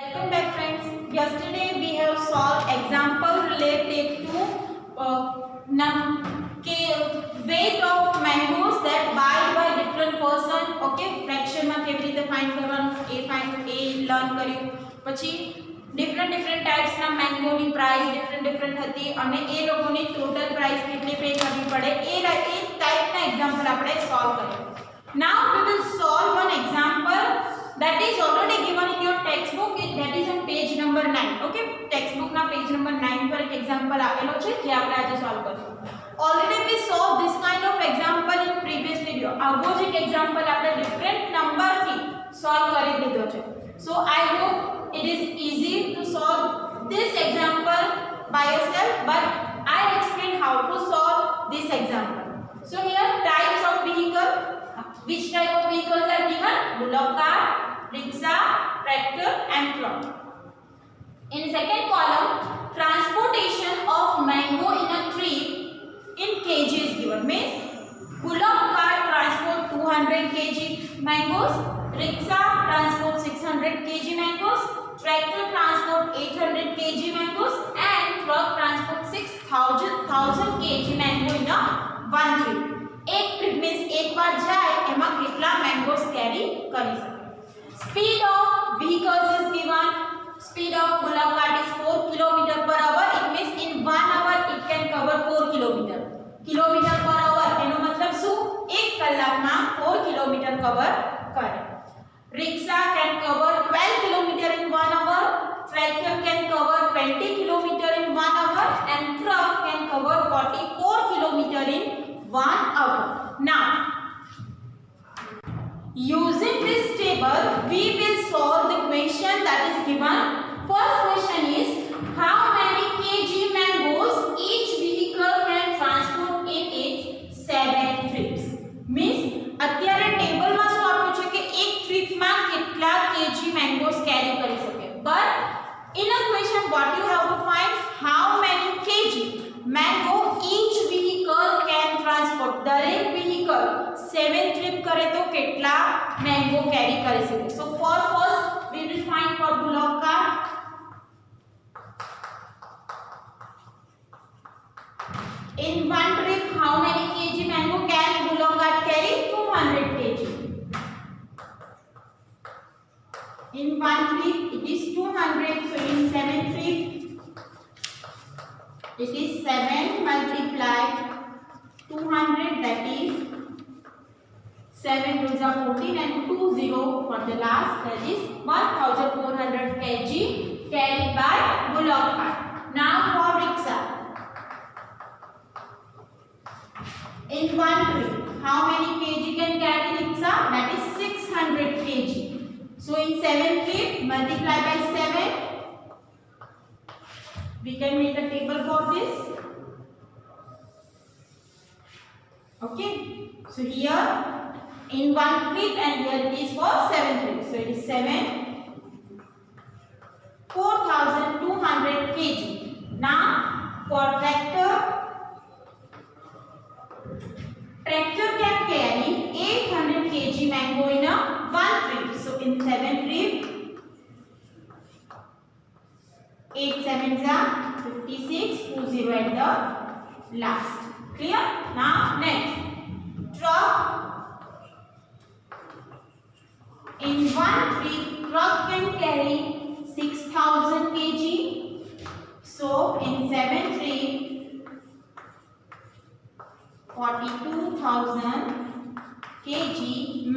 Welcome back friends. Yesterday we have solved example related to weight of mangoes that buy by different person. Okay, fraction માં કેવી રીતે find કરવાનું એ learn કર્યું. પછી different types ના mango ની price different હતી અને એ લોકોની total price કેટલી પે કરવી પડે એ type ના example આપણે solve કર્યું. Now we will solve one example that is already given in your textbook. That is on page number 9. Okay, textbook na page number 9 પર એક example આપેલો છે જે આપણે આજે solve કરશું. Already we solved this kind of example in previous video. આવો જ એક example આપણે different number થી solve કરી દીધો છે. So I hope it is easy to solve this example by yourself, but I explain how to solve this example. So here types of vehicle. Which type of vehicles are given? Bullock cart, rickshaw, tractor and truck. In second column, transportation of mango in a tree in kg is given. Means bullock cart transport 200 kg mangoes, rickshaw transport 600 kg mangoes, tractor transport 800 kg mangoes and truck transport 6000 kg mango in a one trip. एक trip means एक बार जाए एमा कितना mangoes carry करी सके. Speed of vehicles is given. Speed of bullock cart is 4 kilometre per hour. It means in 1 hour it can cover 4 kilometre. Kilometre per hour એનો મતલબ શું? 1 કલાકમાં 4 કિલોમીટર કવર કરે. Rickshaw can cover 12 kilometre in 1 hour. Tractor can cover 20 kilometre in 1 hour and truck can cover 44 kilometer in 1 hour. Now, using this table, we will solve the question that is given. First question is, how many kg mangoes each vehicle can transport in its 7 trips? Means, અત્યારે ટેબલમાં શું આપ્યું છે કે એક ટ્રીપમાં કેટલા kg mangoes કેરી કરી શકે. But in a question, what you have to find? How many kg mango each vehicle can transport. દરેક vehicle 7 trip કરે તો કેટલા mango carry કરી શકે. So for first we will find for bullock cart. In one trip how many kg mango can bullock cart carry? 200 kg. In one trip it is 200. So in 7 trip it is 7 multiplied 200, that is 7 2s are 14 and 2 0 for the last, that is 1400 kg carried by bullock cart. Now for rickshaw. In one trip how many kg can carry rickshaw? That is 600 kg. So in 7 trip multiply by 7. We can make a table for this. Okay, so here in one trip and here it is for 7 trips. So it is 7 4200 kg. Now for tractor can carry 800 kg mango in a one trip. So in 7 trip 8 7s are 56, 20 at the last. Clear? Now next, truck. In one trip truck can carry 6000 kg. So in 7 trip 42000 kg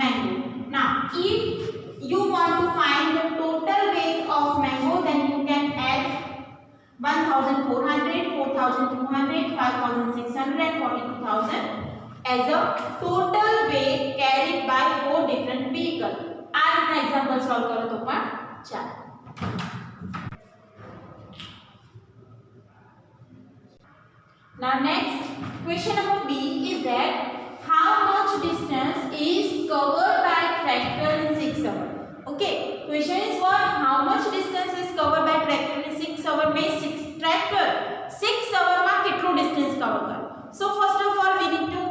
mango. Now if you want to find the total weight of mango, then you can add 1400, 4200, 5600 and 42000 as a total weight carried by 4 different vehicles. આ રીતના example solve કરો તો પણ ચાલે. Now next question number B is that how much distance is covered by tractor in 6 hours? Okay, question is what? How much distance is covered by tractor in 6 hours? Means tractor 6 hours માં કેટલું distance cover કરે. So first of all we need to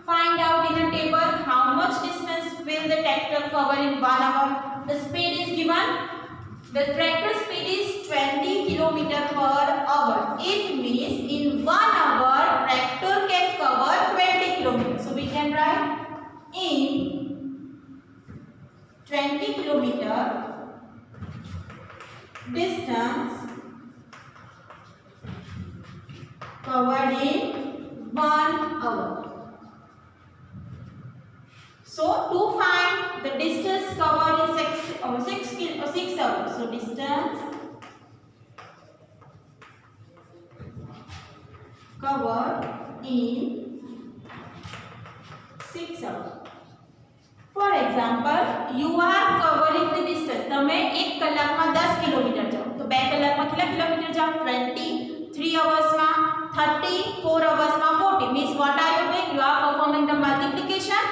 find out in a table how much distance will the tractor cover in 1 hour. The speed is given The tractor speed is 20 km/h. It means in 1 hour tractor can cover 20 km. So we can write in 20 km distance covered in 1 hour. So to find the distance covered in 6 hours. So distance covered in 6 hours. For example, you are covering the distance. તમે 1 કલાકમાં 10 kilometre જાઓ તો 2 કલાકમાં કેટલા kilometre જાઓ 20, 3 hours માં 30, 4 hours માં 40. means what are you doing? You are performing the multiplication.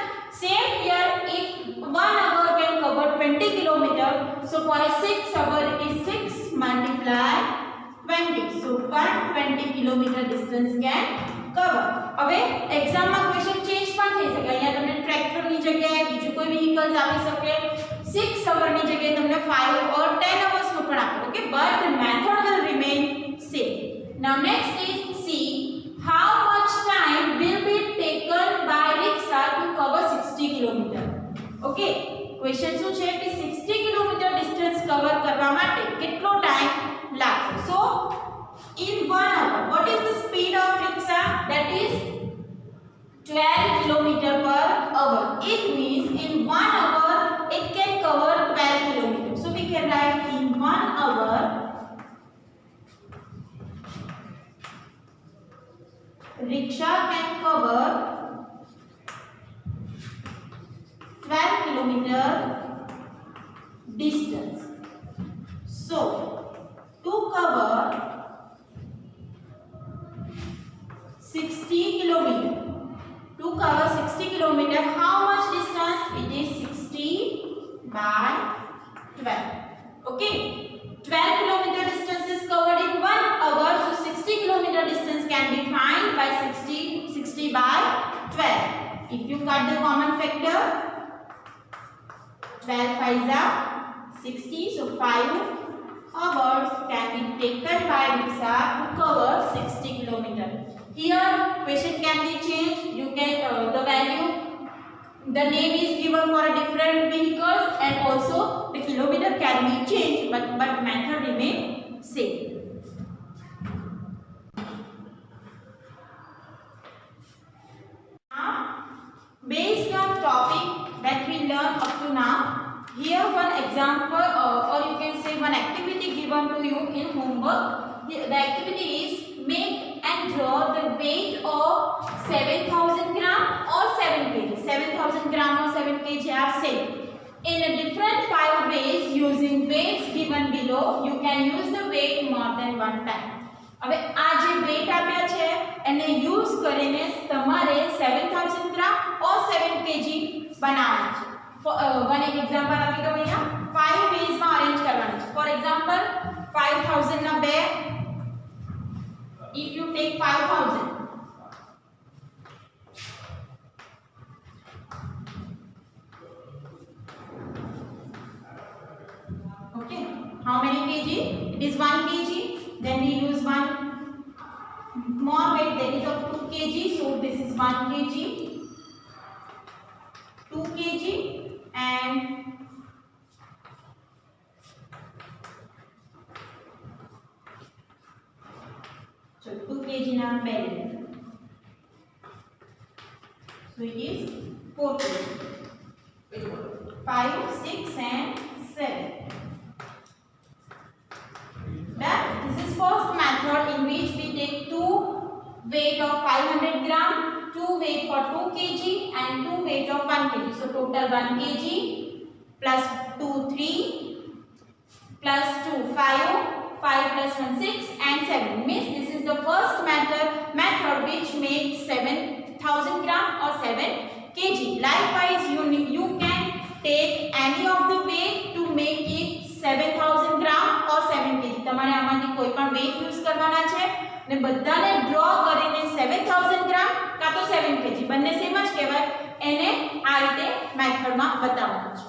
Same here, if 1 hour can cover 20 kilometer, so for a 6 hour it is 6 multiply 20. So 120 kilometer distance can cover. હવે exam માં question change પણ થઈ શકે. અહીંયા તમને tractor ની જગ્યાએ બીજું કોઈ વ્હીકલ્સ આપી શકે. 6 hour ની જગ્યાએ તમને 5 or 10 hours નું પણ આપે. Okay, but the method will remain same. Now next is see how much time will be taken by rickshaw to cover 60 km. Okay, question શું છે કે 60 km distance cover કરવા માટે કેટલો ટાઈમ લાગશે? So in 1 hour what is the speed of rickshaw? That is 12 km/h. It means in 1 hour it can cover 12 km. So we can write in 1 hour rickshaw can cover 12 km distance. So to cover 60 km, how much distance? It is 60 by 12. Okay, 12 km distance is covered in 1 hour. So 60 km distance can be found by 60 by 12. If you cut the common factor, 12 5s are 60. So 5 hours can be taken by rickshaw to cover 60 km. Here question can be changed. You can the value, the name is given for a different vehicles, and also the kilometer can be changed, but method remain same. Now, based on topic that we learned up to now, here one example or you can say one activity given to you in homework. The activity is make and draw the weight of 7000 gram or 7 kg. 7000 gram or 7 kg are same. In a different 5 ways using weights given below, you can use the weight more than one time. હવે આ જે weight આપ્યા છે એને use કરીને તમારે 7000 gram or 7 kg બનાવવાનું છે. one એક એક્ઝામ્પલ આપી દઉં અહીંયા 5 ways માં અરેન્જ કરવાનું છે. ફોર એક્ઝામ્પલ 5000 ના 2, if you take 5000, okay, how many kg? It is 1 kg. Then we use one more weight, that is of 2 kg. So this is 1 kg, 2 kg, and so 2 kg now balance. So it is 4 kg. 5, 6 and 7. That this is first method in which we take 2 weight of 500 gram, 2 weight for 2 kg and 2 weight of 1 kg. So total 1 kg plus 2 3 plus 2 5, 5 plus 1 6 and 7. Means this is the first method which makes 7000 gram or 7 kg. Likewise you can take any of the weight to make it 7000 gram or 7 kg. તમારે આમાંથી કોઈ પણ weight use કરવાના છે ને બધાને draw કરીને 7000 gram કાં તો 7 kg બંને સેમ જ કહેવાય એને આ રીતે મેથડમાં બતાવવાનું છે.